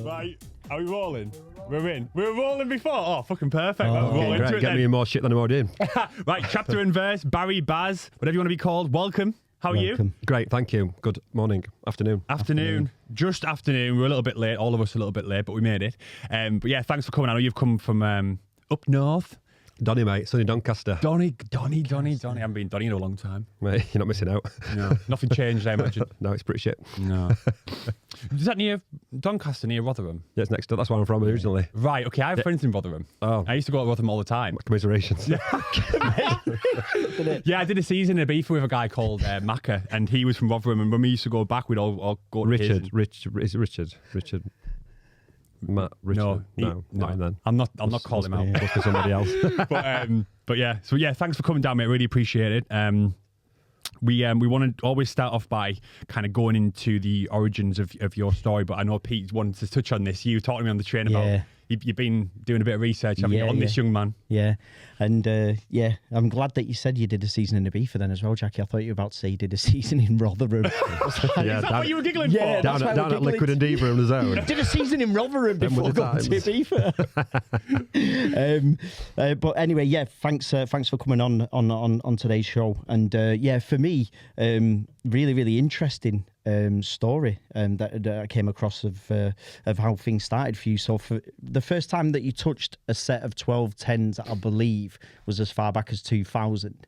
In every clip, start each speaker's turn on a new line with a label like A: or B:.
A: Right, are we rolling? We're in. We were rolling before. Oh, fucking perfect.
B: Okay, great. Get me more shit than I'm already in.
A: Right, chapter and verse. Barry, Baz, whatever you want to be called. Welcome. How are you?
B: Great, thank you. Good morning,
A: afternoon. Just afternoon. We're a little bit late. All of us a little bit late, but we made it. But yeah, thanks for coming. I know you've come from up north.
B: Donny, mate. Sunny Doncaster.
A: Donny. I haven't been Donny in a long time.
B: Mate, you're not missing out.
A: No, nothing changed, I imagine.
B: No, it's pretty shit.
A: No. Is that near Doncaster, near Rotherham?
B: Yeah, it's next door. That's where I'm from originally.
A: Right, okay. I have friends in Rotherham.
B: Oh.
A: I used to go to Rotherham all the time.
B: Commiserations.
A: Yeah, I did a season in Ibiza with a guy called Macca, and he was from Rotherham, and when we used to go back, we'd all go to
B: Richard.
A: his.
B: Richard. Matt, Richard. No, not him then.
A: I'm not calling him out.
B: Must be somebody else.
A: but yeah, so yeah, thanks for coming down, mate. Really appreciate it. We want to always start off by kind of going into the origins of your story, but I know Pete wanted to touch on this. You talked to me on the train about you've been doing a bit of research, haven't you, on this young man?
C: Yeah, and I'm glad that you said you did a season in Ibiza then as well, Jackie. I thought you were about to say you did a season in Rotherham.
A: Is that what you were giggling for?
B: Down at Liquid and Diva on the zone.
C: Did a season in Rotherham before going to Ibiza. But anyway, yeah, thanks for coming on today's show. And for me, really, really interesting story that I came across of how things started for you. So for the first time that you touched a set of 1210s, I believe, was as far back as 2000.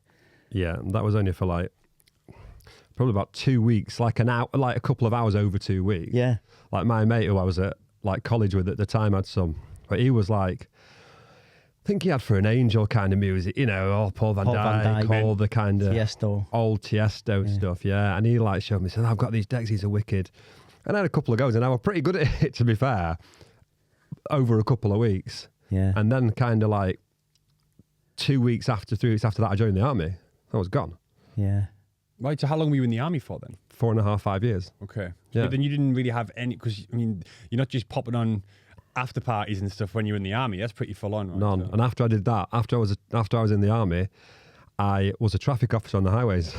B: Yeah, that was only for probably about 2 weeks, like a couple of hours over 2 weeks.
C: Yeah.
B: Like my mate who I was at college with at the time had some, but he was I think he had For an Angel kind of music, all Paul Van Dyke, all the kind of old Tiesto stuff, yeah. And he showed me, said, I've got these decks, these are wicked. And I had a couple of goes, and I was pretty good at it, to be fair, over a couple of weeks.
C: Yeah.
B: And then kind of 3 weeks after that, I joined the army. I was gone.
C: Yeah.
A: Right, so how long were you in the army for then?
B: 4.5, 5 years.
A: Okay.
B: Yeah.
A: But then you didn't really have any, because, you're not just popping on after parties and stuff when you're in the army. That's pretty full on, right?
B: None.
A: So.
B: And after I did that, after I was in the army, I was a traffic officer on the highways.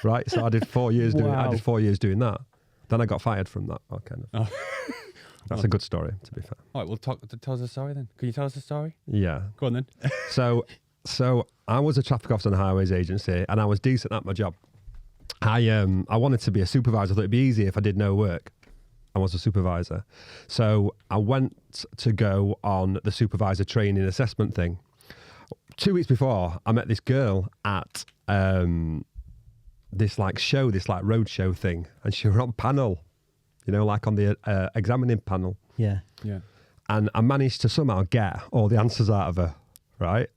B: Right? So I did 4 years doing doing that. Then I got fired from that. That's a good story, to be fair.
A: All right, well, tell us a story then. Can you tell us a story?
B: Yeah.
A: Go on then.
B: So I was a traffic officer on the highways agency, and I was decent at my job. I wanted to be a supervisor. I thought it'd be easy if I did no work. I was a supervisor. So I went to go on the supervisor training assessment thing. 2 weeks before, I met this girl at this show, this road show thing, and she was on panel, on the examining panel.
C: Yeah.
A: Yeah.
B: And I managed to somehow get all the answers out of her, right?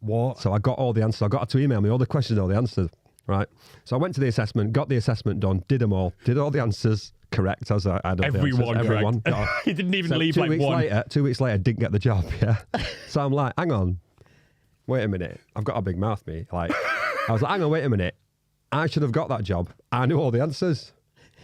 A: What?
B: So I got all the answers. I got her to email me all the questions, all the answers, right? So I went to the assessment, got the assessment done, did them all, did all the answers correct. As I had everyone.
A: You didn't even leave
B: 2 weeks
A: one.
B: Later, 2 weeks later, didn't get the job, yeah? So I'm like, hang on, wait a minute. I've got a big mouth, me. I was like, hang on, wait a minute. I should have got that job. I knew all the answers.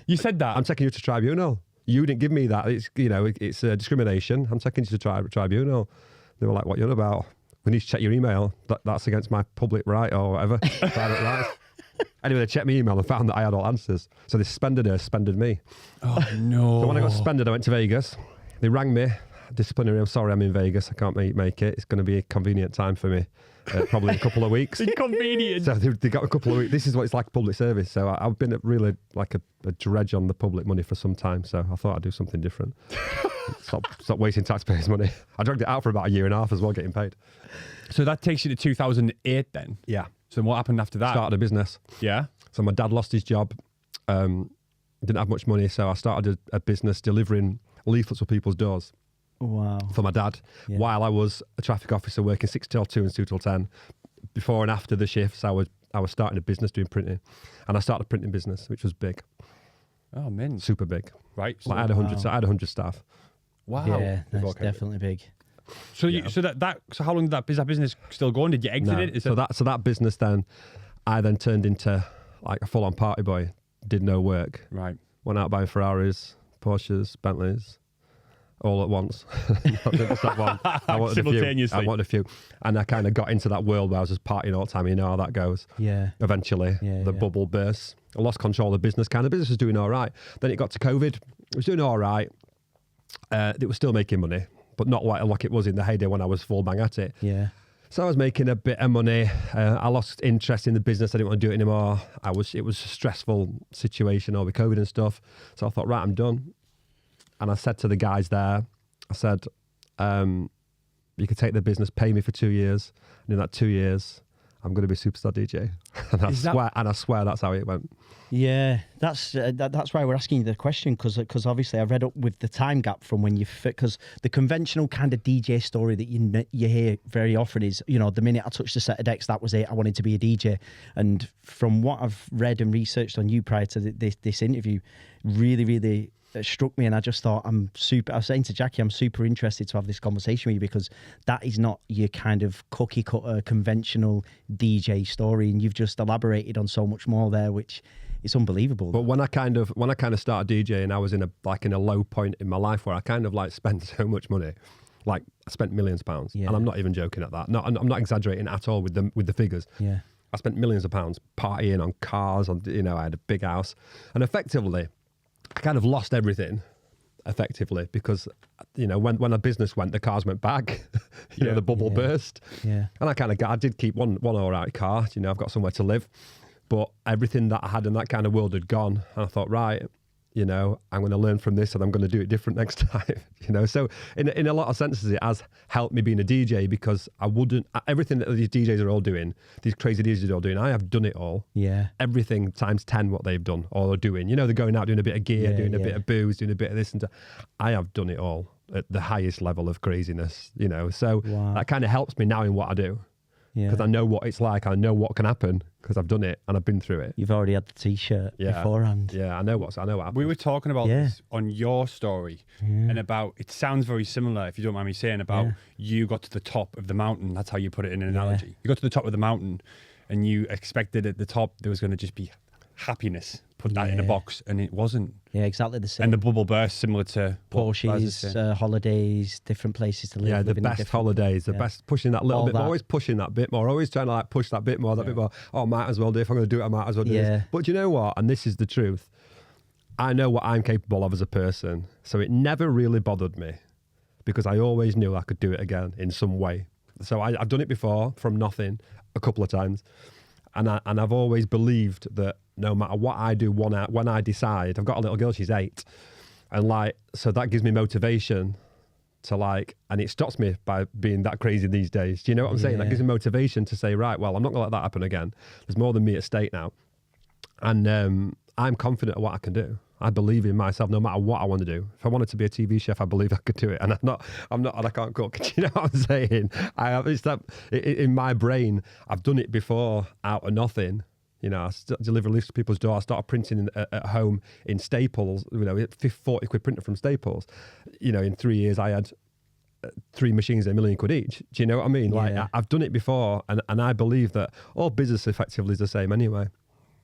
A: You said that?
B: I'm taking you to tribunal. You didn't give me that. It's, it's discrimination. I'm taking you to tribunal. They were like, what are you on about? We need to check your email. That's against my public right or whatever. Private rights. Anyway, they checked my email and found that I had all answers. So they suspended her, suspended me.
A: Oh, no.
B: So when I got suspended, I went to Vegas. They rang me. Disciplinary, I'm sorry, I'm in Vegas. I can't make it. It's going to be a convenient time for me. Probably a couple of weeks.
A: Inconvenient.
B: So they got a couple of weeks. This is what it's like public service. So I've been really a dredge on the public money for some time. So I thought I'd do something different. Stop wasting taxpayers' money. I dragged it out for about 1.5 years as well, getting paid.
A: So that takes you to 2008 then?
B: Yeah.
A: So what happened after that?
B: Started a business.
A: Yeah.
B: So my dad lost his job. Didn't have much money. So I started a business delivering leaflets for people's doors.
C: Wow.
B: For my dad, while I was a traffic officer working 6 till 2 and 2 till 10. Before and after the shifts, I was starting a business doing printing, and I started a printing business, which was big.
A: Oh man,
B: super big.
A: Right.
B: So I had 100. So I had 100 staff.
A: Wow.
C: Yeah, that's definitely big.
A: So so how long did that business still going? Did you exit it?
B: So that business then, I then turned into a full-on party boy. Did no work.
A: Right.
B: Went out buying Ferraris, Porsches, Bentleys. All at once. Not just that one. I wanted
A: simultaneously.
B: I wanted a few. And I kind of got into that world where I was just partying all the time. You know how that goes.
C: Yeah.
B: Eventually, the bubble bursts. I lost control of the business. Kind of business was doing all right. Then it got to COVID. It was doing all right. It was still making money, but not like it was in the heyday when I was full bang at it.
C: Yeah.
B: So I was making a bit of money. I lost interest in the business. I didn't want to do it anymore. It was a stressful situation over COVID and stuff. So I thought, right, I'm done. And I said to the guys there, I said, you could take the business, pay me for 2 years. And in that 2 years, I'm going to be a superstar DJ. And I swear that's how it went.
C: Yeah, that's why we're asking you the question, because obviously I read up with the time gap from when you fit, because the conventional kind of DJ story that you hear very often is, you know, the minute I touched the set of decks, that was it. I wanted to be a DJ. And from what I've read and researched on you prior to this interview, really, really struck me, and I just thought I was saying to Jackie, I'm super interested to have this conversation with you, because that is not your kind of cookie cutter conventional DJ story, and you've just elaborated on so much more there, which is unbelievable.
B: But when I kind of started DJing, I was in a low point in my life where I kind of like spent so much money. Like I spent millions of pounds, and I'm not even joking at that. No, I'm not exaggerating at all with the figures.
C: Yeah,
B: I spent millions of pounds partying on cars, I had a big house, and effectively I kind of lost everything effectively, because, you know, when a business went, the cars went back, the bubble burst.
C: Yeah.
B: And I did keep one all right car, you know, I've got somewhere to live, but everything that I had in that kind of world had gone. And I thought, right, you know, I'm going to learn from this and I'm going to do it different next time, you know. So in a lot of senses, it has helped me being a DJ, because everything that these DJs are all doing, these crazy DJs are all doing, I have done it all.
C: Yeah. Everything
B: times 10 what they've done or are doing. You know, they're going out doing a bit of gear, doing a bit of booze, doing a bit of this and that. I have done it all at the highest level of craziness, you know. So that kind of helps me now in what I do. Because I know what it's like, I know what can happen, because I've done it and I've been through it.
C: You've already had the t-shirt beforehand.
B: Yeah, I know what happened.
A: We were talking about this on your story, and about, it sounds very similar, if you don't mind me saying, about you got to the top of the mountain. That's how you put it in an analogy. You got to the top of the mountain and you expected at the top there was going to just be happiness. Put that in a box, and it wasn't.
C: Yeah, exactly the same.
A: And the bubble burst, similar to
C: Porsches, holidays, different places to live.
B: Yeah, the best holidays, the best, pushing that little bit more, always pushing that bit more, always trying to like push that bit more, that bit more. Oh, might as well do. If I'm going to do it, I might as well do this. But you know what? And this is the truth. I know what I'm capable of as a person, so it never really bothered me, because I always knew I could do it again in some way. So I've done it before from nothing a couple of times. And I've always believed that no matter what I do, when I decide, I've got a little girl, she's 8, and like, so that gives me motivation to like, and it stops me by being that crazy these days. Do you know what I'm saying? That gives me motivation to say, right, well, I'm not gonna let that happen again. There's more than me at stake now, and I'm confident of what I can do. I believe in myself no matter what I want to do. If I wanted to be a TV chef, I believe I could do it. And I'm not, and I can't cook. Do you know what I'm saying? In my brain, I've done it before out of nothing. You know, I deliver lists to people's door. I started printing at home in Staples, you know, 40 quid printer from Staples. You know, in 3 years, I had 3 machines at £1 million each. Do you know what I mean? Like, I've done it before, and I believe that all business effectively is the same anyway.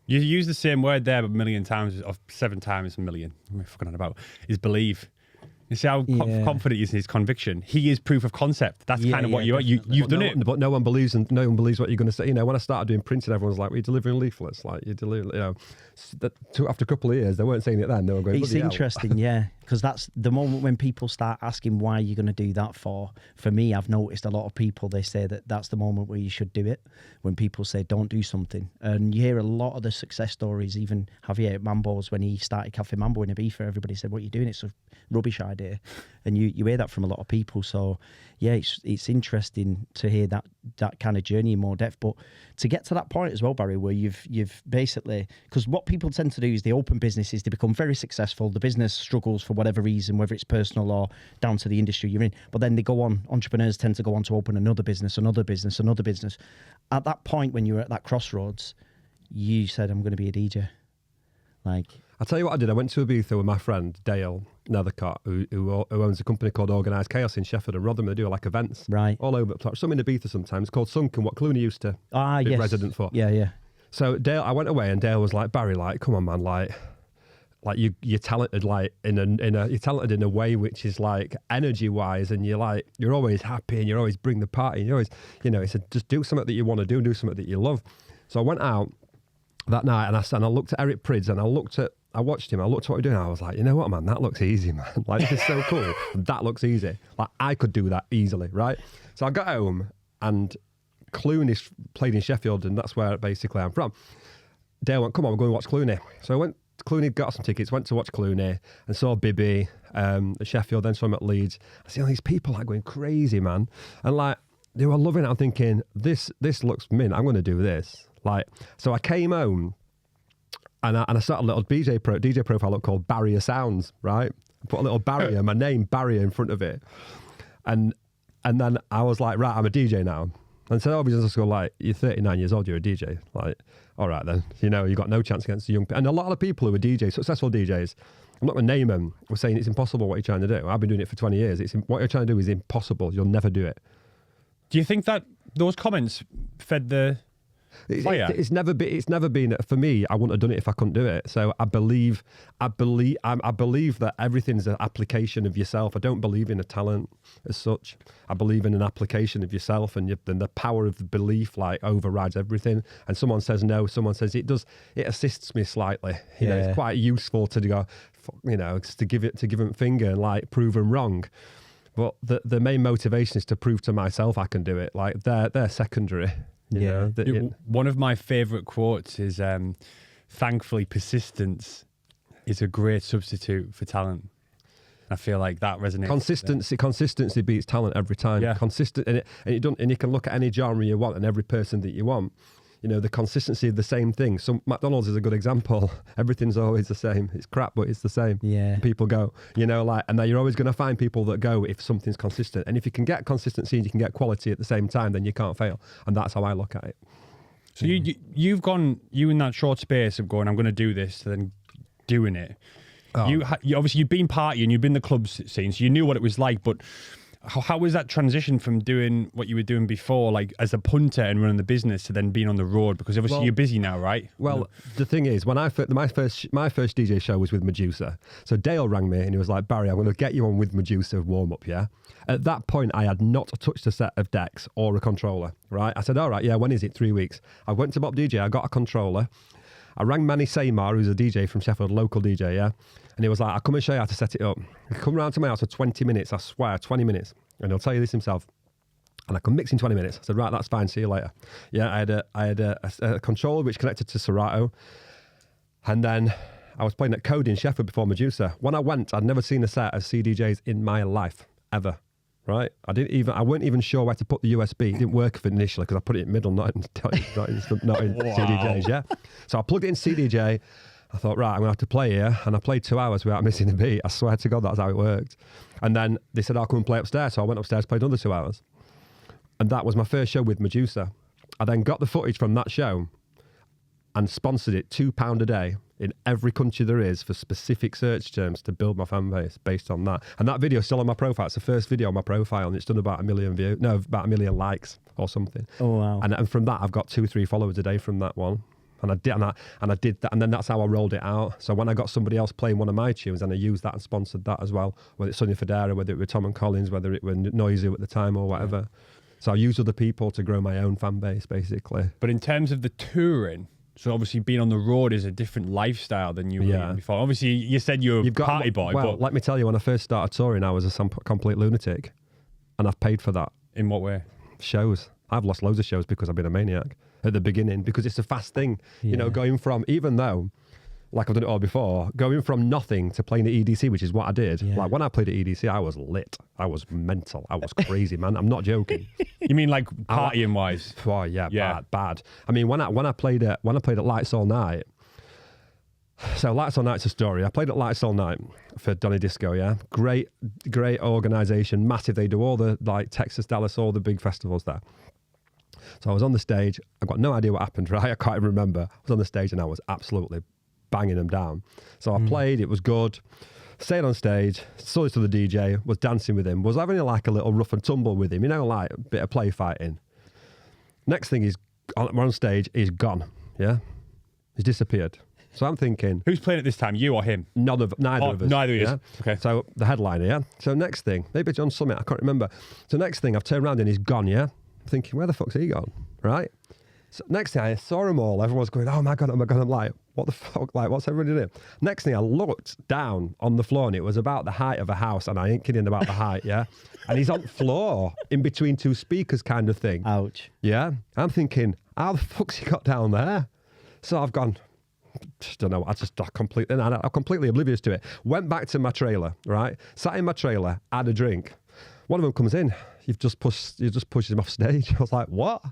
A: You use the same word there, but 1,000,000 times, or 7 times a million. What am I fucking on about? Is believe. You see how confident he is in his conviction. He is proof of concept. That's kind of what you've done it.
B: But no one believes, and no one believes what you're going to say. You know, when I started doing printing, everyone's like, "We're delivering leaflets." Like you deliver, you know. After a couple of years, they weren't saying it then. They were going.
C: It's interesting, because that's the moment when people start asking why you're going to do that for. For me, I've noticed a lot of people, they say that's the moment where you should do it. When people say don't do something, and you hear a lot of the success stories. Even Javier Mambo's, when he started Cafe Mambo in Ibiza, everybody said, "What are you doing? It's a rubbish idea," and you hear that from a lot of people. So yeah, it's interesting to hear that kind of journey in more depth. But to get to that point as well, Barry, where you've basically, because what people tend to do is they open businesses, they become very successful, the business struggles for whatever reason, whether it's personal or down to the industry you're in, but then they go on, entrepreneurs tend to go on to open another business. At that point, when you were at that crossroads, you said, I'm going to be a DJ. Like,
B: I'll tell you what I did. I went to Ibiza with my friend Dale Nethercott, who owns a company called Organised Chaos in Sheffield and Rotherham. They do like events all over the place. Some in Ibiza sometimes. It's called Sunken, what Clooney used to be resident for.
C: Yeah.
B: So Dale, I went away and Dale was like, Barry, like, come on, man, like you're talented, like you're talented in a way which is like energy wise, and you're always happy and you always bring the party. And you always, you know, he said, just do something that you want to do something that you love. So I went out that night, and I looked at Eric Prydz, and I watched him. I looked at what we're doing. I was like, you know what, man, that looks easy, man. Like, this is so cool. That looks easy. Like, I could do that easily, right? So I got home, and Clooney played in Sheffield, and that's where basically I'm from. Dale went, come on, we're going to watch Clooney. So I went. Clooney got some tickets, went to watch Clooney, and saw Bibby at Sheffield, then saw him at Leeds. I see all these people like going crazy, man, and like they were loving it. I'm thinking, this looks mint. I'm going to do this. Like, so I came home. And I started a little DJ profile up called Barrier Sounds, right? I put a little barrier, my name, Barrier, in front of it. And then I was like, right, I'm a DJ now. And so obviously just go like, you're 39 years old, you're a DJ. Like, all right then, you know, you got no chance against the young people. And a lot of the people who are DJs, successful DJs, I'm not going to name them, were saying it's impossible what you're trying to do. I've been doing it for 20 years. What you're trying to do is impossible. You'll never do it. Do
A: you think that those comments fed the...
B: It's never been for me. I wouldn't have done it if I couldn't do it. So I believe that everything's an application of yourself. I don't believe in a talent as such. I believe in an application of yourself, and then the power of the belief like overrides everything. And someone says no, someone says it does. It assists me slightly. You know, it's quite useful to go, you know, to give them finger and like prove them wrong. But the main motivation is to prove to myself I can do it. Like they're secondary. You know,
A: one of my favourite quotes is, thankfully, persistence is a great substitute for talent. I feel like that resonates.
B: Consistency beats talent every time.
A: Yeah.
B: Consistent, and you can look at any genre you want and every person that you want. You know, the consistency of the same thing. So McDonald's is a good example. Everything's always the same. It's crap, but it's the same.
C: Yeah.
B: People go, you know, like, and then you're always going to find people that go if something's consistent. And if you can get consistency and you can get quality at the same time, then you can't fail. And that's how I look at it.
A: So you've gone, you in that short space of going, I'm going to do this, to then doing it. Oh. You obviously you've been partying, you've been the club scene, so you knew what it was like, but how was that transition from doing what you were doing before, like as a punter and running the business, to then being on the road? Because obviously you're busy now, right?
B: Well, the thing is, when my first DJ show was with Medusa. So Dale rang me and he was like, Barry, I'm going to get you on with Medusa warm up, yeah? At that point, I had not touched a set of decks or a controller, right? I said, all right, yeah, when is it? 3 weeks. I went to Bob DJ, I got a controller. I rang Manny Seymour, who's a DJ from Sheffield, local DJ, yeah? And he was like, I'll come and show you how to set it up. He come round to my house for 20 minutes, I swear, 20 minutes. And he'll tell you this himself. And I can mix in 20 minutes. I said, right, that's fine, see you later. Yeah, I had a controller which connected to Serato. And then I was playing at Cody in Sheffield before Medusa. When I went, I'd never seen a set of CDJs in my life, ever. Right? I weren't even sure where to put the USB. It didn't work for initially because I put it in middle, not in CDJs, yeah? So I plugged it in CDJ. I thought, right, I'm going to have to play here. And I played 2 hours without missing a beat. I swear to God, that's how it worked. And then they said, I'll come and play upstairs. So I went upstairs, played another 2 hours. And that was my first show with Medusa. I then got the footage from that show and sponsored it £2 a day in every country there is for specific search terms to build my fan base based on that. And that video is still on my profile. It's the first video on my profile, and it's done about 1 million views. No, about 1 million likes or something.
C: Oh, wow.
B: And from that, I've got 2-3 followers a day from that one. And I did that, and then that's how I rolled it out. So when I got somebody else playing one of my tunes, and I used that and sponsored that as well, whether it's Sonny Fodera, whether it were Tom and Collins, whether it were Noisy at the time or whatever. Yeah. So I used other people to grow my own fan base, basically.
A: But in terms of the touring, so obviously being on the road is a different lifestyle than you were before. Obviously, you said you were a party boy.
B: Well, let me tell you, when I first started touring, I was a complete lunatic, and I've paid for that.
A: In what way?
B: Shows. I've lost loads of shows because I've been a maniac at the beginning, because it's a fast thing, you know, going from, even though, like I've done it all before, going from nothing to playing at EDC, which is what I did. Yeah. Like when I played at EDC, I was lit. I was mental. I was crazy, man. I'm not joking.
A: You mean like partying wise?
B: Oh yeah, bad. I mean, when I played at Lights All Night. So Lights All Night's a story. I played at Lights All Night for Donny Disco, yeah. Great organisation, massive. They do all the like Texas, Dallas, all the big festivals there. So I was on the stage. I've got no idea what happened, right? I can't even remember. I was on the stage and I was absolutely banging them down. So I played, it was good. Stayed on stage, saw this to the DJ, was dancing with him, was having like a little rough and tumble with him, you know, like a bit of play fighting. Next thing we're on stage, he's gone, yeah? He's disappeared. So I'm thinking...
A: Who's playing at this time, you or him?
B: Neither of us.
A: Neither of us.
B: Okay. So the headliner, yeah? So next thing, maybe John Summit, I can't remember. So next thing, I've turned around and he's gone, yeah? I'm thinking, where the fuck's he gone, right? So next thing I saw them all, everyone's going, oh my God. I'm like, what the fuck? Like, what's everybody doing? Next thing I looked down on the floor and it was about the height of a house, and I ain't kidding about the height, yeah? And he's on the floor in between two speakers kind of thing.
C: Ouch.
B: Yeah? I'm thinking, how the fuck's he got down there? So I've gone, just don't know. I'm completely oblivious to it. Went back to my trailer, right? Sat in my trailer, had a drink. One of them comes in. You just pushed him off stage. I was like, what?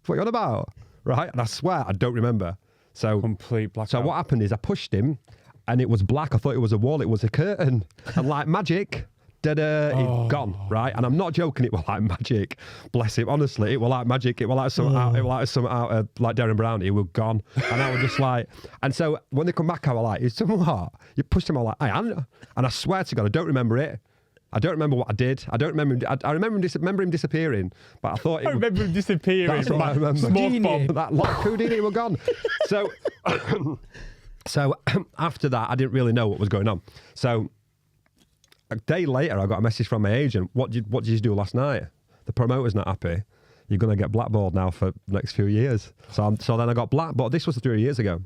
B: What are you on about? Right? And I swear, I don't remember. So
A: complete blackout.
B: So what happened is I pushed him, and it was black. I thought it was a wall. It was a curtain. And like magic, it gone, right? And I'm not joking. It was like magic. Bless him. Honestly, it was like magic. It was like something out. It was like out of like Darren Brown. It was gone. And I was just like. And so when they come back, I was like, "Is something what?" You pushed him. I was like, and I swear to God, I don't remember it. I don't remember what I did. I don't remember him. I remember him disappearing, but I thought
A: I remember him disappearing.
B: That's what I remember.
A: Smoke bomb.
B: That like Houdini were gone. So, so after that, I didn't really know what was going on. So a day later, I got a message from my agent. What did you do last night? The promoter's not happy. You're going to get blackballed now for the next few years. So then I got blackballed. This was 3 years ago.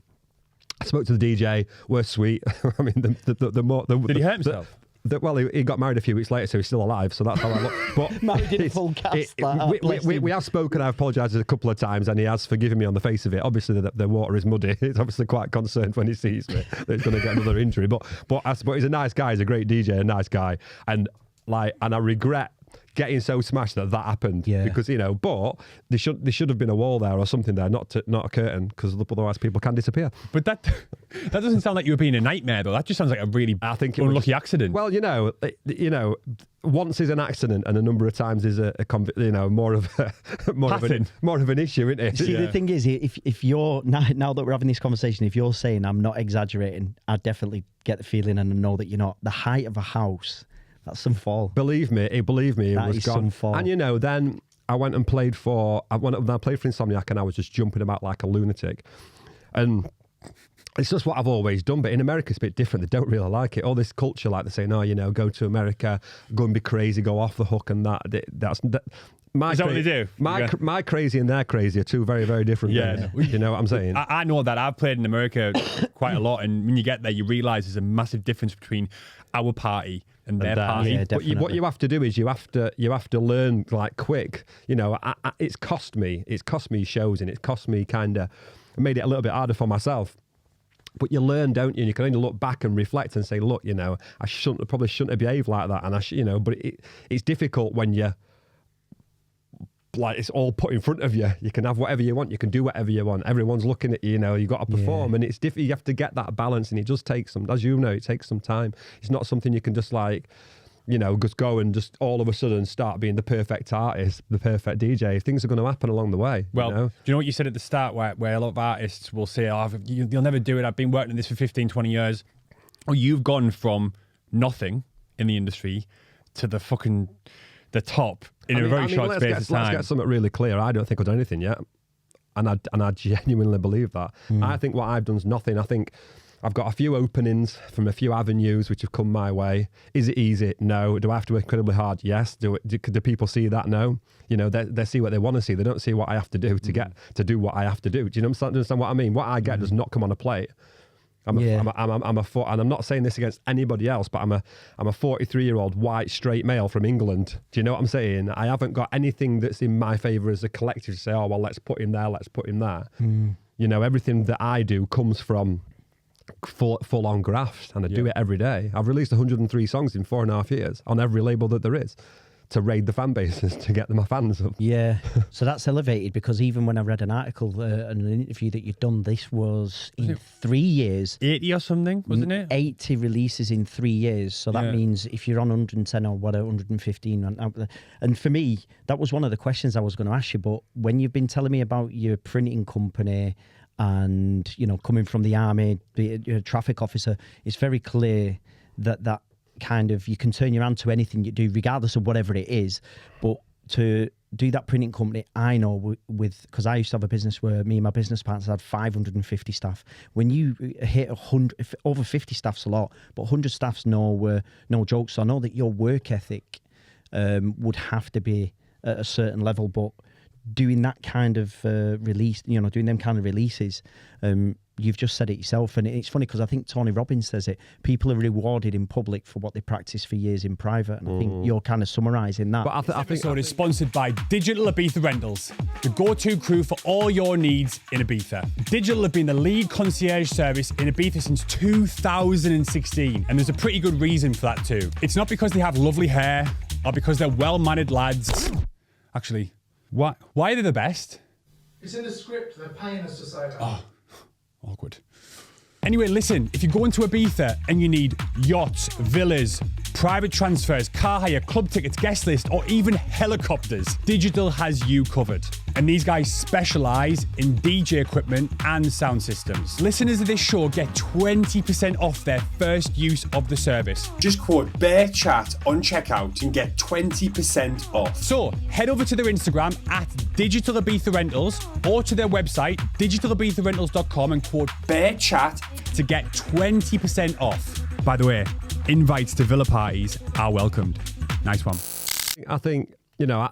B: I spoke to the DJ. We're sweet. I mean,
A: Did he hurt himself?
B: Well, he got married a few weeks later, so he's still alive. So that's how I look. But
C: married in full cast.
B: We have spoken. I've apologised a couple of times, and he has forgiven me on the face of it. Obviously, the water is muddy. He's obviously quite concerned when he sees me that he's going to get another injury. But he's a nice guy. He's a great DJ, a nice guy, and I regret getting so smashed that happened.
C: Yeah.
B: Because but there should have been a wall there or something there, not a curtain, because otherwise people can disappear.
A: But that doesn't sound like you were being a nightmare though. That just sounds like a really unlucky accident.
B: Well, once is an accident, and a number of times is more of an issue, isn't it?
C: See, the thing is, if you're now that we're having this conversation, if you're saying I'm not exaggerating, I definitely get the feeling and know that you're not. The height of a house. That's some fall. Believe me, it was gone. Some fall.
B: And then I went and played for Insomniac, and I was just jumping about like a lunatic. And it's just what I've always done. But in America, it's a bit different. They don't really like it. All this culture, like they say, no, go to America, go and be crazy, go off the hook, and that. Is that what they do? My crazy and their crazy are two very, very different things. No. You know what I'm saying?
A: I know that. I've played in America quite a lot, and when you get there, you realise there's a massive difference between our party and their party.
C: Yeah,
B: but what you have to do is you have to learn like quick. It's cost me shows, and it's cost me made it a little bit harder for myself. But you learn, don't you? And you can only look back and reflect and say, look, I probably shouldn't have behaved like that, and but it's difficult when you. Like it's all put in front of you. You can have whatever you want. You can do whatever you want. Everyone's looking at you. You've got to perform, and it's difficult. You have to get that balance, and it does take some. As it takes some time. It's not something you can just just go and just all of a sudden start being the perfect artist, the perfect DJ. Things are going to happen along the way.
A: Well, do you know what you said at the start, where a lot of artists will say, "Oh, you'll never do it. I've been working on this for 15, 20 years." Or you've gone from nothing in the industry to the top in a very short space of time.
B: Let's get something really clear. I don't think I've done anything yet. And I genuinely believe that. I think what I've done is nothing. I think I've got a few openings from a few avenues which have come my way. Is it easy? No. Do I have to work incredibly hard? Yes. Do people see that? No. They see what they want to see. They don't see what I have to do to do what I have to do. Do you understand what I mean? What I get does not come on a plate. And I'm not saying this against anybody else, but I'm a 43-year-old white straight male from England. Do you know what I'm saying? I haven't got anything that's in my favour as a collective to say, oh well, let's put him there, let's put him there. Everything that I do comes from full on graft, and I do it every day. I've released 103 songs in 4.5 years on every label that there is, to raid the fan bases, to get my fans up.
C: Yeah, so that's elevated, because even when I read an article and an interview that you'd done, this was in 3 years.
A: 80 or something, wasn't it?
C: 80 releases in 3 years. So that means if you're on 110 or 115. And for me, that was one of the questions I was going to ask you. But when you've been telling me about your printing company and, coming from the army, being a traffic officer, it's very clear that kind of, you can turn your hand to anything you do, regardless of whatever it is. But to do that printing company, I know because I used to have a business where me and my business partners had 550 staff. When you hit 100, over 50 staff's a lot, but 100 staff's no joke. So I know that your work ethic would have to be at a certain level. But doing that kind of release, doing them kind of releases, you've just said it yourself, and it's funny because I think Tony Robbins says it. People are rewarded in public for what they practice for years in private, and I think you're kind of summarising that.
A: But I think this episode is sponsored by Digital Ibiza Rentals, the go-to crew for all your needs in Ibiza. Digital have been the lead concierge service in Ibiza since 2016, and there's a pretty good reason for that too. It's not because they have lovely hair or because they're well-mannered lads. Actually, why are they the best?
D: It's in the script. They're paying us to say that.
A: Oh. Awkward. Anyway, listen, if you go into Ibiza and you need yachts, villas, private transfers, car hire, club tickets, guest list, or even helicopters, Digital has you covered. And these guys specialise in DJ equipment and sound systems. Listeners of this show get 20% off their first use of the service. Just quote BearChat on checkout and get 20% off. So head over to their Instagram at Digital Ibiza Rentals or to their website, digitalibiza-rentals.com, and quote BearChat to get 20% off. By the way, invites to villa parties are welcomed. Nice one.
B: I think,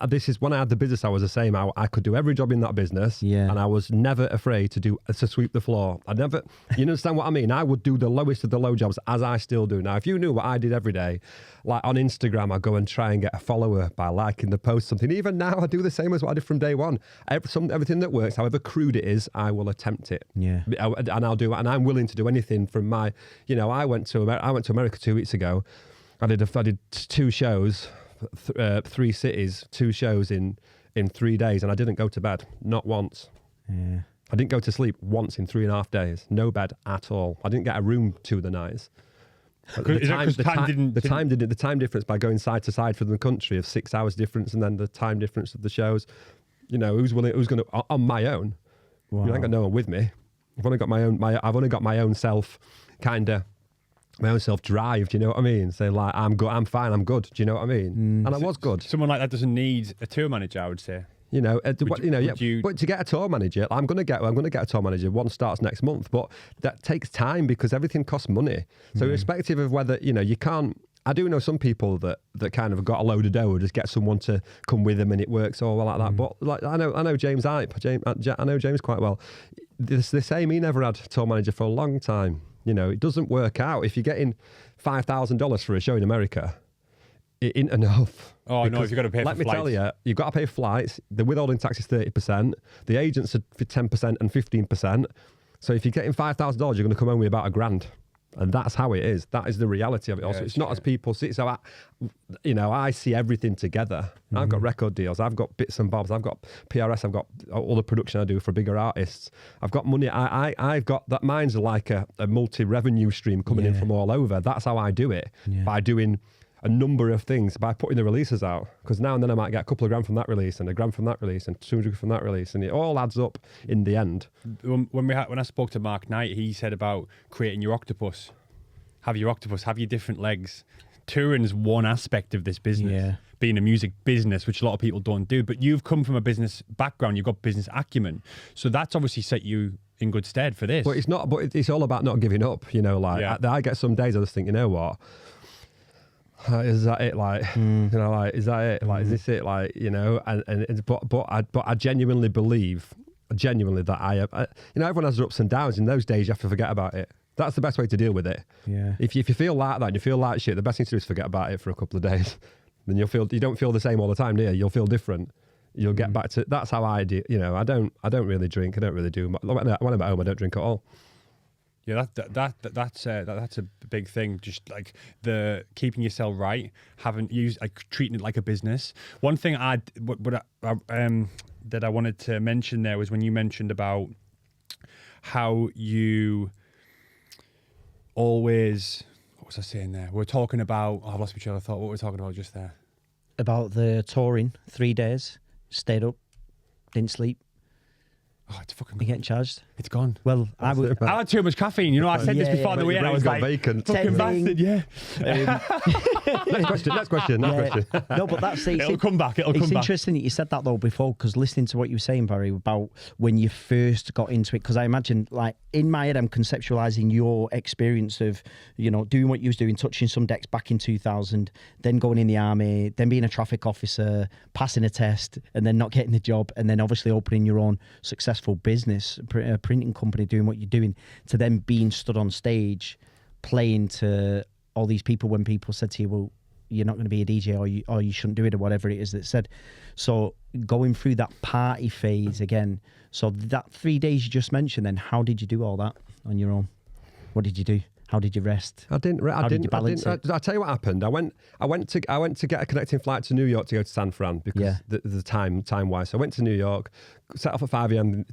B: this is when I had the business, I was the same. I could do every job in that business, and I was never afraid to sweep the floor. You understand what I mean? I would do the lowest of the low jobs, as I still do now. If you knew what I did every day, like on Instagram, I go and try and get a follower by liking the post, something. Even now, I do the same as what I did from day one. Everything that works, however crude it is, I will attempt it.
C: Yeah,
B: and I'll do it. And I'm willing to do anything from my. I went to America 2 weeks ago. I did 2 shows. 3 cities, 2 shows in 3 days, and I didn't go to bed, not once.
C: Yeah.
B: I didn't go to sleep once in 3.5 days. No bed at all. I didn't get a room 2 of the nights. The time difference by going side to side from the country of 6 hours difference, and then the time difference of the shows. Who's going to on my own?
C: Wow.
B: I ain't got no one with me. I've only got my own self kind of. My own self-drive, do you know what I mean? Saying like, I'm good, I'm fine, I'm good. Do you know what I mean? And I was good.
A: Someone like that doesn't need a tour manager, I would say.
B: But to get a tour manager, I'm going to get a tour manager. One starts next month, but that takes time because everything costs money. So irrespective of whether you can't. I do know some people that kind of got a load of dough, just get someone to come with them and it works all like that. But like I know James Ipe. I know James quite well. The same. He never had a tour manager for a long time. It doesn't work out. If you're getting $5,000 for a show in America, it ain't enough.
A: Oh, no, if you've got to pay for flights.
B: Let me tell you, you've got to pay flights. The withholding tax is 30%. The agents are 10% and 15%. So if you're getting $5,000, you're going to come home with about $1,000. And that's how it is. That is the reality of it. Also, it's not as people see. So, I see everything together. I've got record deals. I've got bits and bobs. I've got PRS. I've got all the production I do for bigger artists. I've got money. I've got that. Mine's like a multi-revenue stream coming in from all over. That's how I do it, by doing a number of things, by putting the releases out. Because now and then I might get a couple of grand from that release and $1,000 from that release and 200 from that release, and it all adds up in the end.
A: When I spoke to Mark Knight, he said about creating your octopus. Have your different legs. Touring's one aspect of this business, being a music business, which a lot of people don't do. But you've come from a business background, you've got business acumen, so that's obviously set you in good stead for this.
B: But it's not. But it's all about not giving up. I get some days I just think, you know what. Is that it? Is that it? Is this it? But I genuinely believe, that everyone has their ups and downs. In those days, you have to forget about it. That's the best way to deal with it. Yeah. If you feel like that and you feel like shit, the best thing to do is forget about it for a couple of days. Then you don't feel the same all the time, do you? You'll feel different. You'll get back to. That's how I do. I don't really drink. I don't really do. When I'm at home, I don't drink at all.
A: Yeah, that's a big thing. Just like the keeping yourself right, treating it like a business. One thing that I wanted to mention there was when you mentioned about how you always. What was I saying there? We're talking about. I've lost my train of thought. What were we talking about just there?
C: About the touring, 3 days, stayed up, didn't sleep.
A: Oh, it's fucking.
C: You're getting charged.
A: It's gone.
C: Well, I
A: had too much caffeine. You know, I said this before the weekend. I was like,
B: vacant.
A: fucking bastard. Yeah.
B: Next question.
C: No, but that's it.
A: It'll come back.
C: It's interesting that you said that though before, because listening to what you were saying, Barry, about when you first got into it, because I imagine, like, in my head, I'm conceptualizing your experience of, you know, doing what you was doing, touching some decks back in 2000, then going in the army, then being a traffic officer, passing a test, and then not getting the job, and then obviously opening your own successful business, a printing company, doing what you're doing, to then being stood on stage, playing to all these people when people said to you, well, you're not going to be a DJ, or you shouldn't do it, or whatever it is that said. So going through that party phase again. So that 3 days you just mentioned, then how did you do all that on your own? What did you do? How did you rest?
B: I didn't.
C: How did you balance it?
B: I'll tell you what happened. I went to get a connecting flight to New York to go to San Fran because the time wise. So I went to New York, set off at 5 a.m.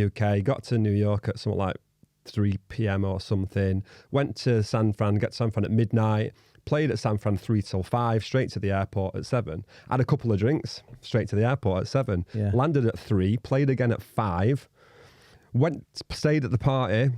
B: UK, got to New York at something like 3 p.m. or something. Went to San Fran, got to San Fran at midnight. Played at San Fran 3 till 5, straight to the airport at 7. Had a couple of drinks, straight to the airport at 7.
C: Yeah.
B: Landed at 3, played again at 5. Stayed at the party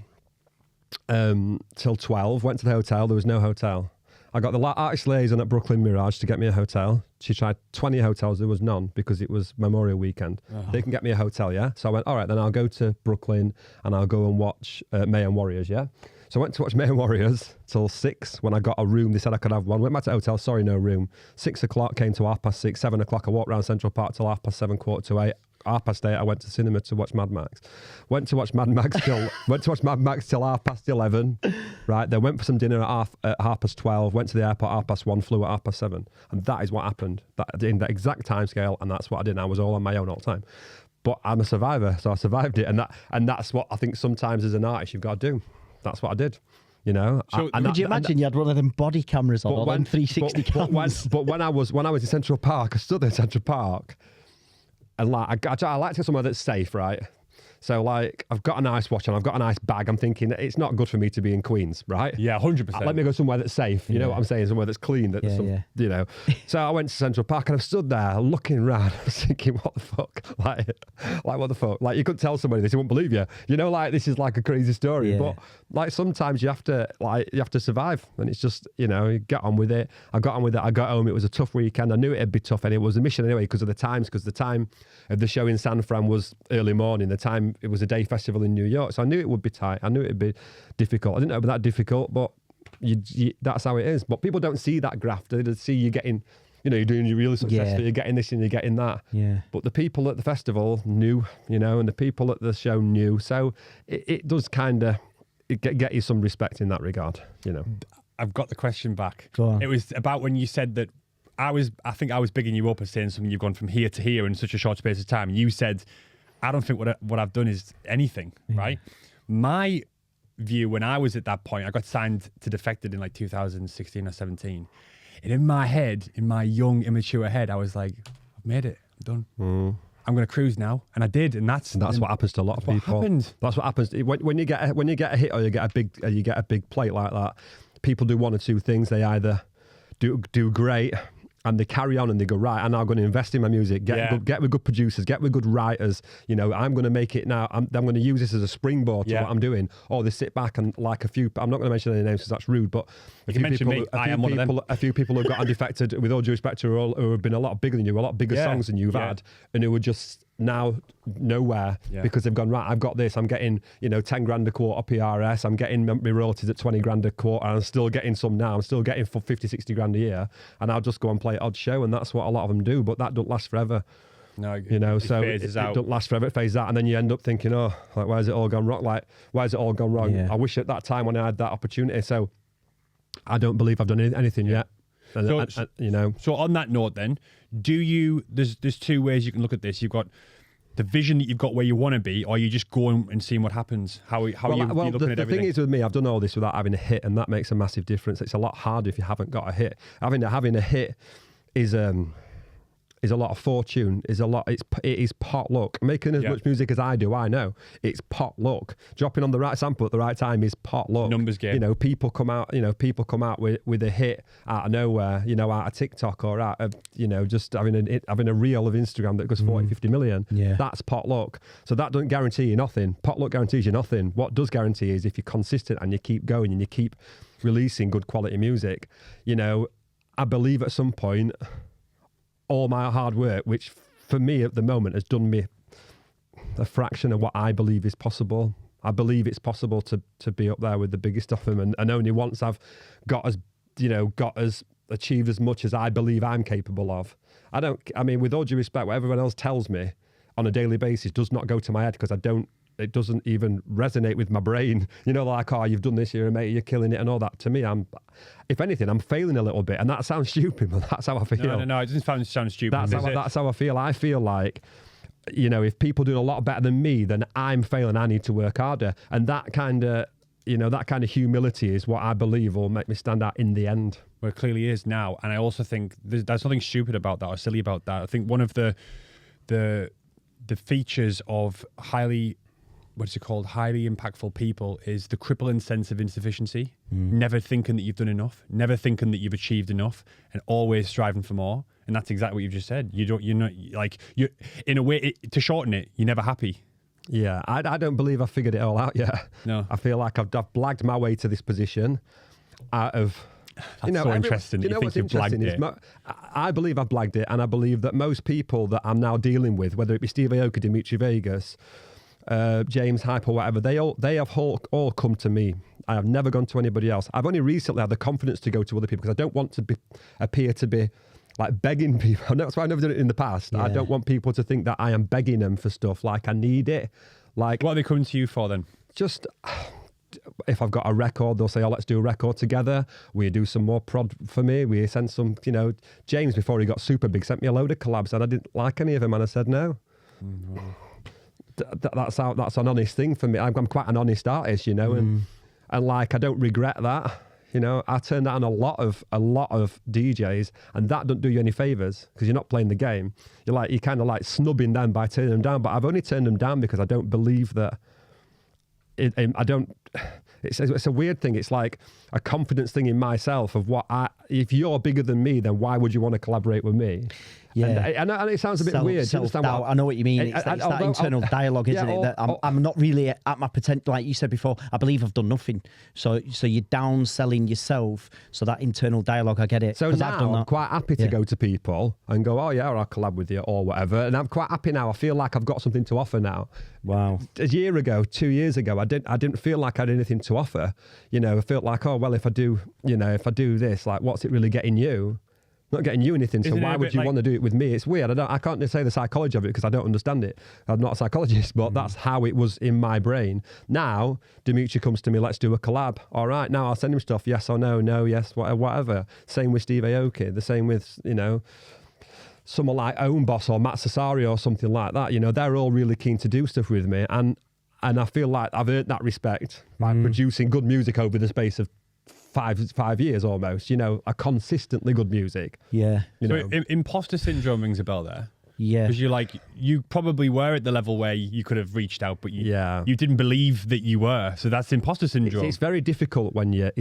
B: till 12. Went to the hotel. There was no hotel. I got the artist liaison at Brooklyn Mirage to get me a hotel. She tried 20 hotels. There was none because it was Memorial Weekend. They can get me a hotel, yeah? So I went, all right, then I'll go to Brooklyn and I'll go and watch Mayhem Warriors, yeah? So I went to watch Mayhem Warriors till 6. When I got a room, they said I could have one. Went back to the hotel, sorry, no room. 6 o'clock, came to 6:30, 7 o'clock. I walked around Central Park till 7:30, 7:45. 8:30, I went to cinema to watch Mad Max. Went to watch Mad Max till 11:30. Right, then went for some dinner at 12:30. Went to the airport 1:30. Flew at 7:30, and that is what happened. That in that exact time scale, and that's what I did. And I was all on my own all the time. But I'm a survivor, so I survived it, and that's what I think sometimes as an artist you've got to do. That's what I did. You know,
C: so could you imagine you had one of them body cameras on, or them 360 cameras?
B: But when I was in Central Park, I stood in Central Park. And like, I like to get somewhere that's safe, right? So like, I've got a nice watch and I've got a nice bag. I'm thinking it's not good for me to be in Queens, right?
A: Yeah, 100%.
B: Let me go somewhere that's safe. You know what I'm saying? Somewhere that's clean. You know. So I went to Central Park and I stood there looking around, I was thinking, what the fuck? Like what the fuck? Like you couldn't tell somebody this, they wouldn't believe you. You know, like this is like a crazy story.
C: Yeah.
B: But like sometimes you have to survive, and it's just, you know, you get on with it. I got on with it. I got home. It was a tough weekend. I knew it'd be tough, and it was a mission anyway because of the times. Because the time of the show in San Fran was early morning. The time it was a day festival in New York, so I knew it would be tight. I knew it'd be difficult. I didn't know it would be that difficult, but that's how it is. But people don't see that graft. They just see you getting, you know, you're doing really successful. You're getting this and you're getting that.
C: Yeah.
B: But the people at the festival knew, you know, and the people at the show knew. So it does kind of get you some respect in that regard, you know.
A: I've got the question back.
C: Go on.
A: It was about when you said that I think I was bigging you up as saying something, you've gone from here to here in such a short space of time. You said, I don't think what I've done is anything, right? My view when I was at that point, I got signed to Defected in like 2016 or 17. And in my head, in my young, immature head, I was like, I've made it. I'm done. I'm going to cruise now. And I did. And that's
B: what happens to a lot of people. That's what happens. When you get a hit or you get a big plate like that, people do one or two things. They either do great, and they carry on and they go, right, I'm now going to invest in my music, get with good producers, get with good writers. You know, I'm going to make it now. I'm going to use this as a springboard to what I'm doing. Or they sit back and like a few, I'm not going to mention any names because that's rude, but a few people who've got undefected, with all due respect to who have been a lot bigger than you, a lot bigger songs than you've had, and who were just now nowhere because they've gone, right, I've got this, I'm getting, you know, 10 grand a quarter PRS, I'm getting my royalties at 20 grand a quarter, and I'm still getting some now, I'm still getting for 50, 60 grand a year, and I'll just go and play an odd show, and that's what a lot of them do, but that don't last forever.
A: No,
B: you know, so it don't last forever, it phases out, and then you end up thinking, oh, like, where's it all gone wrong? Like, where's it all gone wrong?
C: Yeah.
B: I wish at that time when I had that opportunity, so I don't believe I've done anything yet. And, you know.
A: So on that note then, there's two ways you can look at this. You've got the vision that you've got where you want to be, or you just go and seeing what happens. How you looking at everything?
B: The thing is with me, I've done all this without having a hit, and that makes a massive difference. It's a lot harder if you haven't got a hit. Having a hit is is a lot of fortune, it is pot luck. Making as much music as I do, I know it's pot luck. Dropping on the right sample at the right time is pot luck.
A: Numbers game.
B: You know, people come out with a hit out of nowhere, you know, out of TikTok or out of, you know, just having a reel of Instagram that goes 40, 50 million.
C: Yeah.
B: That's pot luck. So that doesn't guarantee you nothing. Pot luck guarantees you nothing. What does guarantee is if you're consistent and you keep going and you keep releasing good quality music, you know, I believe at some point all my hard work, which for me at the moment has done me a fraction of what I believe is possible. I believe it's possible to be up there with the biggest of them, and only once I've got as achieved as much as I believe I'm capable of. I mean, with all due respect, what everyone else tells me on a daily basis does not go to my head because it doesn't even resonate with my brain. You know, like, oh, you've done this, you're a mate, you're killing it and all that. To me, if anything, I'm failing a little bit. And that sounds stupid, but that's how I feel.
A: No, it doesn't sound stupid.
B: That's how I feel. I feel like, you know, if people do a lot better than me, then I'm failing. I need to work harder. And that kind of humility is what I believe will make me stand out in the end.
A: Well, it clearly is now. And I also think there's nothing stupid about that or silly about that. I think one of the features of highly impactful people is the crippling sense of insufficiency, never thinking that you've done enough, never thinking that you've achieved enough, and always striving for more. And that's exactly what you've just said. You're in a way, to shorten it, you're never happy.
B: Yeah, I don't believe I've figured it all out yet.
A: No.
B: I feel like I've blagged my way to this position out of...
A: That's so interesting.
B: You know what's interesting is I believe I've blagged it, and I believe that most people that I'm now dealing with, whether it be Steve Aoki, Dimitri Vegas, James Hype or whatever, they have all come to me. I have never gone to anybody else. I've only recently had the confidence to go to other people because I don't want to appear to be like begging people. That's why I've never done it in the past. Yeah. I don't want people to think that I am begging them for stuff, like I need it. Like,
A: what are they coming to you for then?
B: Just if I've got a record, they'll say, oh, let's do a record together. We do some more prod for me. We send some, you know, James, before he got super big, sent me a load of collabs and I didn't like any of them and I said no. Mm-hmm. That's an honest thing for me. I'm quite an honest artist, you know, and like I don't regret that. You know, I turned down a lot of DJs, and that don't do you any favors because you're not playing the game. You're kind of like snubbing them by turning them down. But I've only turned them down because I don't believe that. It's a weird thing. It's like a confidence thing in myself of if you're bigger than me, then why would you want to collaborate with me?
C: Yeah,
B: and it sounds a bit weird.
C: I know what you mean. It's that internal dialogue, isn't it? That I'm not really at my potential. Like you said before, I believe I've done nothing. So you're downselling yourself. So that internal dialogue, I get it.
B: So now I'm quite happy to go to people and go, oh yeah, or I'll collab with you or whatever. And I'm quite happy now. I feel like I've got something to offer now.
C: Wow.
B: A year ago, 2 years ago, I didn't feel like I had anything to offer. You know, I felt like, oh well, if I do this, like, what's it really getting you? Not getting you anything, so why would you want to do it with me? It's weird. I can't say the psychology of it because I don't understand it. I'm not a psychologist, but that's how it was in my brain. Now, Dimitri comes to me, let's do a collab. All right, now I'll send him stuff, yes or no, no, yes, whatever. Same with Steve Aoki, the same with, you know, someone like Own Boss or Matt Cesario or something like that. You know, they're all really keen to do stuff with me. And I feel like I've earned that respect by producing good music over the space of 5 years almost, you know, a consistently good music.
C: Yeah.
A: You know, imposter syndrome rings a bell there.
C: Yeah.
A: Because you probably were at the level where you could have reached out, but you didn't believe that you were. So that's imposter syndrome.
B: It's very difficult when you're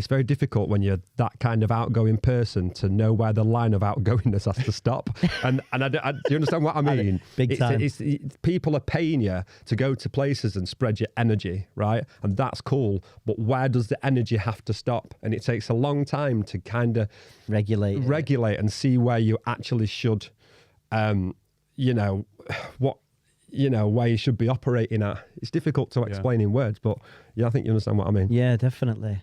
B: that kind of outgoing person to know where the line of outgoingness has to stop. and do you understand what I mean?
C: Big time.
B: People are paying you to go to places and spread your energy, right? And that's cool. But where does the energy have to stop? And it takes a long time to kind of regulate and see where you actually should, you know, where you should be operating at. It's difficult to explain in words, but yeah, I think you understand what I mean.
C: Yeah, definitely.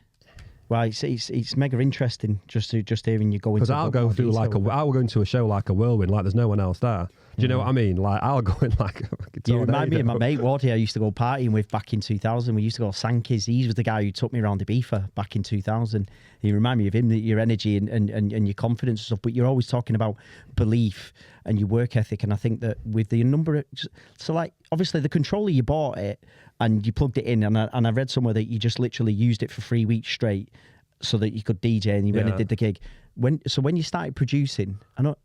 C: Well, it's mega interesting just hearing you go into.
B: Because I'll go into a show like a whirlwind, like there's no one else there. Do you know what I mean? Like I'll go in like a tornado.
C: You remind me of my mate Wardy I used to go partying with back in 2000. We used to go Sankey's. He was the guy who took me around Ibiza back in 2000. You remind me of him, your energy and your confidence and stuff. But you're always talking about belief and your work ethic. And I think that with the number of, so like obviously the controller, you bought it and you plugged it in, and I read somewhere that you just literally used it for 3 weeks straight so that you could DJ and you went and did the gig. When you started producing, I know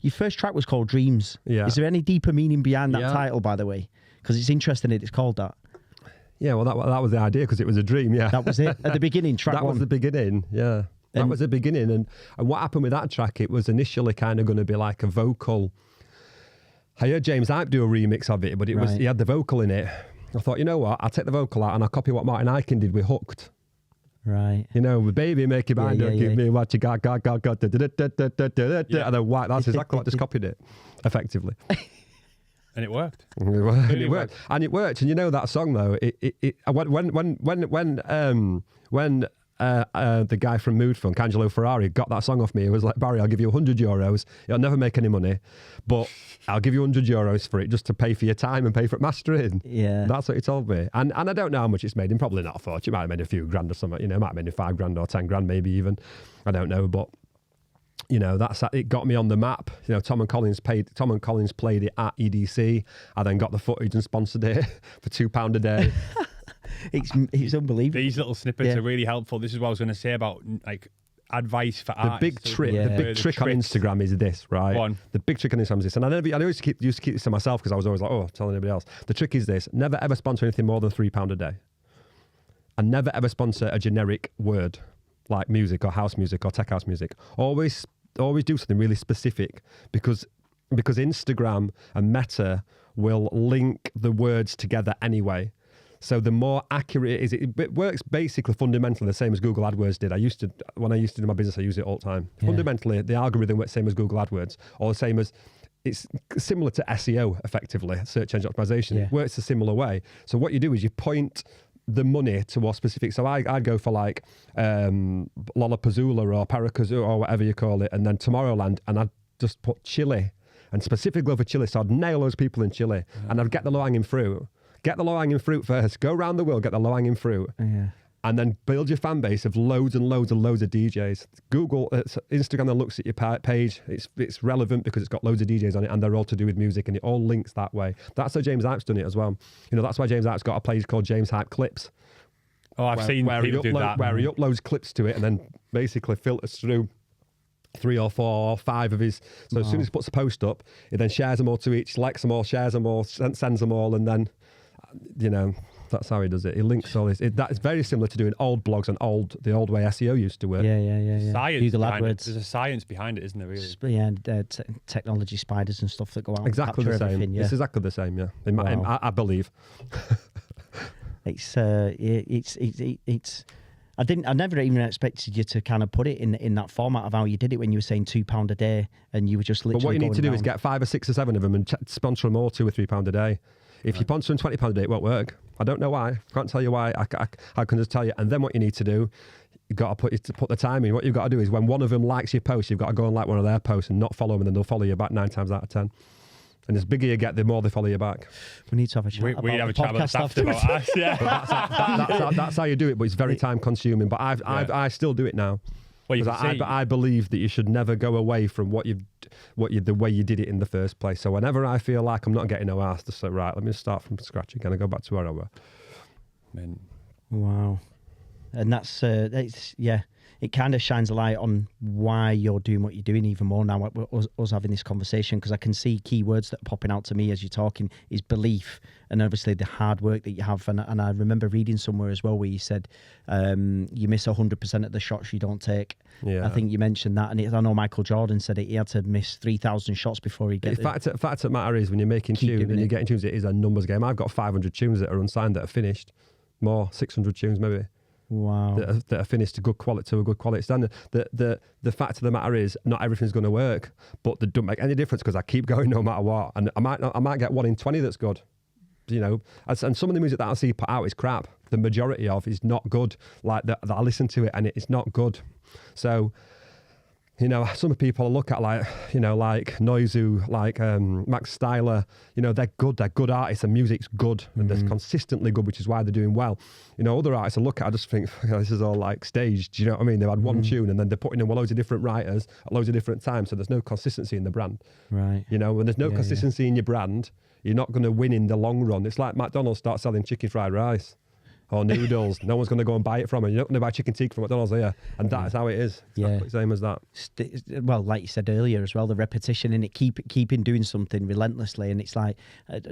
C: Your first track was called Dreams.
B: Yeah.
C: Is there any deeper meaning behind that title, by the way? Because it's interesting that it's called that.
B: Yeah, well, that was the idea because it was a dream, yeah.
C: That was it. At the beginning, track
B: that
C: one.
B: was the beginning, yeah. That was the beginning. And what happened with that track, it was initially kind of going to be like a vocal. I heard James Hype do a remix of it, but he had the vocal in it. I thought, you know what, I'll take the vocal out and I'll copy what Martin Ikin did with Hooked.
C: Right.
B: You know, baby, make your mind up, give me what you got. And then whack, that's exactly what I just copied it, effectively.
A: And it worked.
B: It worked. And it worked. And you know that song though. When the guy from Mood Funk, Angelo Ferrari, got that song off me, he was like, Barry, I'll give you €100. You'll never make any money, but I'll give you €100 for it just to pay for your time and pay for it mastering.
C: Yeah,
B: that's what he told me. And I don't know how much it's made him. Probably not a fortune. It might have made a few grand or something. You know, it might have made him $5,000 or $10,000 maybe even. I don't know, but. You know, it got me on the map. You know, Tom and Collins played it at EDC. I then got the footage and sponsored it for £2 a day.
C: It's unbelievable.
A: These little snippets are really helpful. This is what I was going to say about like advice for artists.
B: The big trick on Instagram is this, right?
A: Go on. The
B: big trick on Instagram is this, and I used to keep this to myself because I was always like, telling everybody else. The trick is this: never ever sponsor anything more than £3 a day, and never ever sponsor a generic word like music or house music or tech house music. Always do something really specific because Instagram and Meta will link the words together anyway. So the more accurate it is, it works basically fundamentally the same as Google AdWords did. When I used to do my business, I use it all the time. Yeah. Fundamentally, the algorithm works the same as Google AdWords, or the same as, it's similar to SEO effectively, search engine optimization. Yeah. It works a similar way. So what you do is you point the money towards specific. So I'd go for like Lollapuzzoola or Paracazoo or whatever you call it, and then Tomorrowland, and I'd just put Chile, and specifically for Chile. So I'd nail those people in Chile, and I'd get the low-hanging fruit. Get the low-hanging fruit first. Go around the world, get the low-hanging fruit. Yeah. And then build your fan base of loads and loads and loads of DJs. Instagram then looks at your page. It's relevant because it's got loads of DJs on it and they're all to do with music and it all links that way. That's how James Hype's done it as well. You know, that's why James Hype's got a page called James Hype Clips.
A: Oh, I've seen people do that.
B: Where he uploads clips to it and then basically filters through 3 or 4 or 5 of his. So as soon as he puts a post up, he then shares them all to each, likes them all, shares them all, sends them all, and then, you know, that's how he does it. He links all this. That is very similar to doing old blogs and the old way SEO used to work.
C: Yeah.
A: Science Google AdWords. There's a science behind it, isn't there? Really?
C: Yeah, technology spiders and stuff that go out.
B: Exactly
C: and
B: the same.
C: Yeah.
B: It's exactly the same. Yeah, I believe.
C: It's. I never even expected you to kind of put it in that format of how you did it when you were saying £2 a day and you were just literally.
B: But what you need to do is get 5 or 6 or 7 of them and sponsor them all £2 or £3 a day. If you sponsor them £20 a day, it won't work. I don't know why. I can't tell you why. I can just tell you. And then what you need to do, you've got to put the time in. What you've got to do is when one of them likes your post, you've got to go and like one of their posts and not follow them, and then they'll follow you back 9 times out of 10. And the bigger you get, the more they follow you back.
C: We need to have a chat about
A: we have a
C: chat
A: about us.
B: Yeah. That's how you do it, but it's very time consuming. But I still do it now. Well, I believe that you should never go away from the way you did it in the first place. So whenever I feel like I'm not getting no ass, just say, right, let me start from scratch again and go back to where I were.
C: Wow. And that's it kind of shines a light on why you're doing what you're doing even more now, us having this conversation, because I can see keywords that are popping out to me as you're talking is belief and obviously the hard work that you have. And I remember reading somewhere as well where you said you miss 100% of the shots you don't take. Yeah. I think you mentioned that. And I know Michael Jordan said he had to miss 3,000 shots before he gets it.
B: The fact of the matter is when you're making tunes and you're getting tunes, it is a numbers game. I've got 500 tunes that are unsigned that are finished. More, 600 tunes maybe.
C: Wow.
B: That are finished to a good quality standard. The fact of the matter is not everything's going to work, but they don't make any difference because I keep going no matter what. And I might get 1 in 20 that's good, you know. And some of the music that I see put out is crap. The majority of is not good. Like that I listen to it and it's not good. So, you know, some people look at like Noizu, like Max Styler, you know, they're good artists and music's good and they're consistently good, which is why they're doing well. You know, other artists I look at, I just think, this is all like staged, you know what I mean? They've had one tune and then they're putting in loads of different writers at loads of different times, so there's no consistency in the brand.
C: Right.
B: You know, when there's no consistency in your brand, you're not going to win in the long run. It's like McDonald's start selling chicken fried rice. or noodles. No one's going to go and buy it from her. You're not going to buy chicken tikka from McDonald's here. And that's how it is. Exactly the same as that.
C: Well, like you said earlier as well, the repetition in it, keeping doing something relentlessly. And it's like,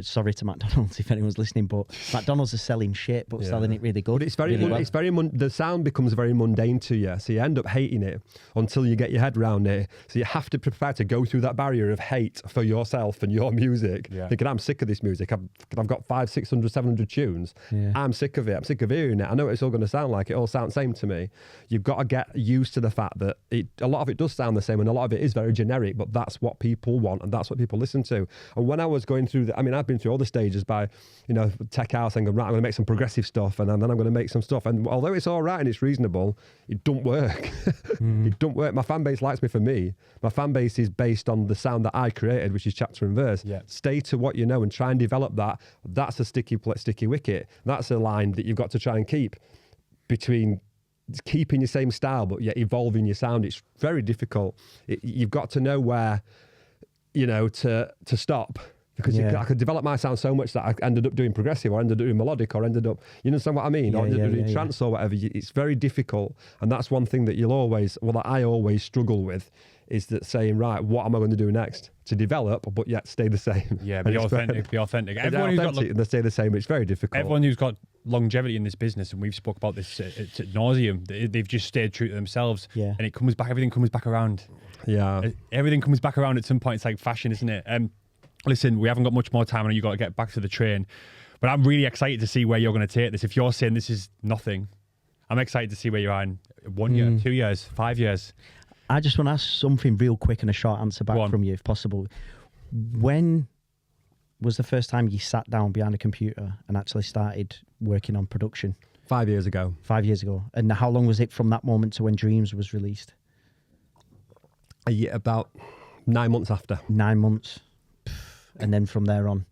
C: sorry to McDonald's if anyone's listening, but McDonald's are selling shit, but selling it really good.
B: But it's the sound becomes very mundane to you. So you end up hating it until you get your head around it. So you have to prepare to go through that barrier of hate for yourself and your music. Yeah. Thinking, I'm sick of this music. I've got 500, 600, 700 tunes. Yeah. I'm sick of it. I'm sick of hearing it. I know what it's all going to sound like. It all sounds the same to me. You've got to get used to the fact that a lot of it does sound the same and a lot of it is very generic, but that's what people want and that's what people listen to. And when I was going through I've been through all the stages by, tech house and going, right, I'm going to make some progressive stuff and then I'm going to make some stuff. And although it's all right and it's reasonable, it don't work. It don't work. My fan base likes me for me. My fan base is based on the sound that I created, which is chapter and verse. Yeah. Stay to what you know and try and develop that. That's a sticky wicket. That's a line that you've got to try and keep between keeping your same style but yet evolving your sound. It's very difficult. You've got to know where, to stop. Because I could develop my sound so much that I ended up doing progressive or ended up doing melodic or ended up, you understand what I mean? Or ended up doing trance or whatever. It's very difficult. And that's one thing that that I always struggle with is that saying, right, what am I going to do next? To develop, but yet stay the same.
A: Yeah, be authentic. Everyone who's got
B: they stay the same, but it's very difficult.
A: Everyone who's got longevity in this business, and we've spoke about this at nauseum, they've just stayed true to themselves. Yeah. And everything comes back around.
B: Yeah.
A: Everything comes back around at some point. It's like fashion, isn't it? Listen, we haven't got much more time. I know you've got to get back to the train. But I'm really excited to see where you're going to take this. If you're saying this is nothing, I'm excited to see where you're at in 1 year, 2 years, 5 years.
C: I just want to ask something real quick and a short answer back from you, if possible. When was the first time you sat down behind a computer and actually started working on production?
B: 5 years ago.
C: 5 years ago. And how long was it from that moment to when Dreams was released?
B: About 9 months after.
C: 9 months. And then from there on,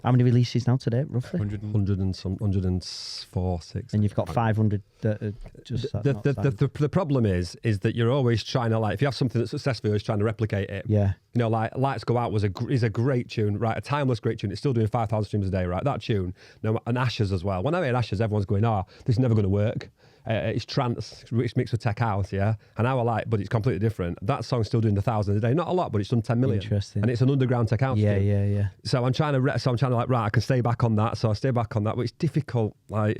C: how many releases now today, roughly?
B: 104, 6.
C: And you've got 500 that are just...
B: The problem is that you're always trying to, if you have something that's successful, you're always trying to replicate it.
C: Yeah.
B: Lights Go Out is a great tune, right? A timeless great tune. It's still doing 5,000 streams a day, right? That tune. And Ashes as well. When I made Ashes, everyone's going, this is never going to work. It's trance, it's mixed with tech house, yeah? And I was but it's completely different. That song's still doing 1,000 a day. Not a lot, but it's done 10 million.
C: Interesting.
B: And it's an underground tech house.
C: Yeah.
B: So I'm trying to, right, I can stay back on that. So I stay back on that, but it's difficult. I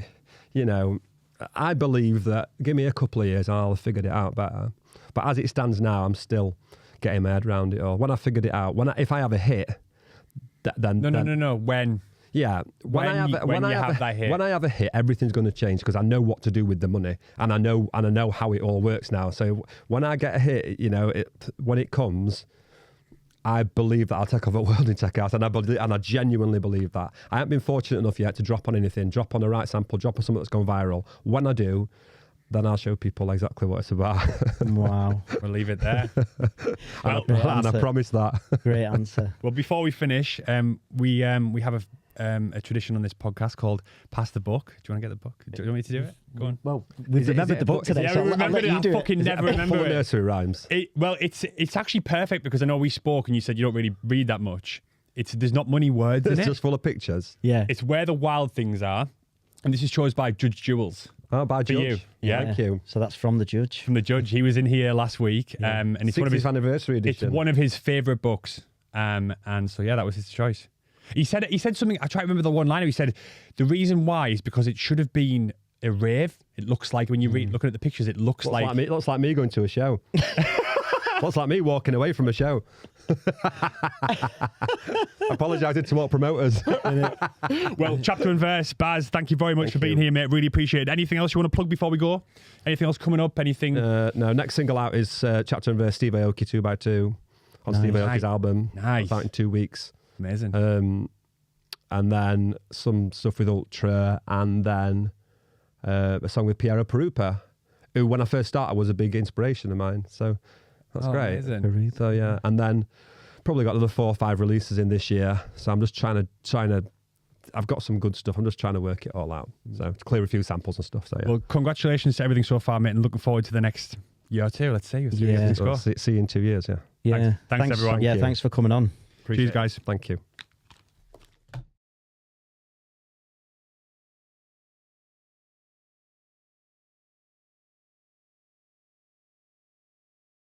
B: believe that give me a couple of years and I'll have figured it out better. But as it stands now, I'm still getting my head around it all. When I figured it out, if I have a hit, then...
A: No. When...
B: Yeah, when I have a hit, everything's going to change because I know what to do with the money and I know how it all works now. So when I get a hit, when it comes, I believe that I'll take over the world in tech house, and I genuinely believe that. I haven't been fortunate enough yet to drop on anything, drop on the right sample, drop on something that's gone viral. When I do, then I'll show people exactly what it's about.
C: Wow.
A: We'll leave it there.
B: And I promise that.
C: Great answer.
A: Well, before we finish, we have a tradition on this podcast called Pass the Book. Do you want to get the book? Do you want me to do it? Go on.
C: Well, we've remembered the book today.
A: Yeah, we remembered it. I fucking never remember it.
B: Nursery rhymes.
A: It's actually perfect because I know we spoke and you said you don't really read that much. There's not many words in it.
B: It's just full of pictures.
C: Yeah.
A: It's Where the Wild Things Are. And this is chosen by Judge Jules.
B: Oh, by Judge.
A: You. Yeah.
B: Thank you.
C: So that's from the Judge.
A: From the Judge. He was in here last week.
C: Yeah.
A: And it's
B: 60th
A: one of his
B: anniversary edition.
A: It's one of his favourite books. And so, that was his choice. He said something, I try to remember the one liner. He said, the reason why is because it should have been a rave. It looks like, when you looking at the pictures, it looks like...
B: It looks like me going to a show. Looks like me walking away from a show. Apologising to all promoters.
A: Well, chapter and verse, Baz, thank you very much for being here, mate. Really appreciate it. Anything else you want to plug before we go? Anything else coming up? Anything?
B: No, next single out is chapter and verse, Steve Aoki 2x2 on Steve Aoki's album.
A: Nice.
B: It's out in 2 weeks.
A: Amazing.
B: And then some stuff with Ultra, and then a song with Piero Perupa, who when I first started was a big inspiration of mine. So that's great.
A: Amazing.
B: So yeah, and then probably got another 4 or 5 releases in this year. So I'm just trying to. I've got some good stuff. I'm just trying to work it all out. So to clear a few samples and stuff. So yeah.
A: Well, congratulations to everything so far, mate, and looking forward to the next year or two. Let's see.
B: See you in 2 years. Yeah.
C: Yeah.
A: Thanks everyone.
C: Yeah. Thanks for coming on.
A: Cheers, guys.
B: Thank you.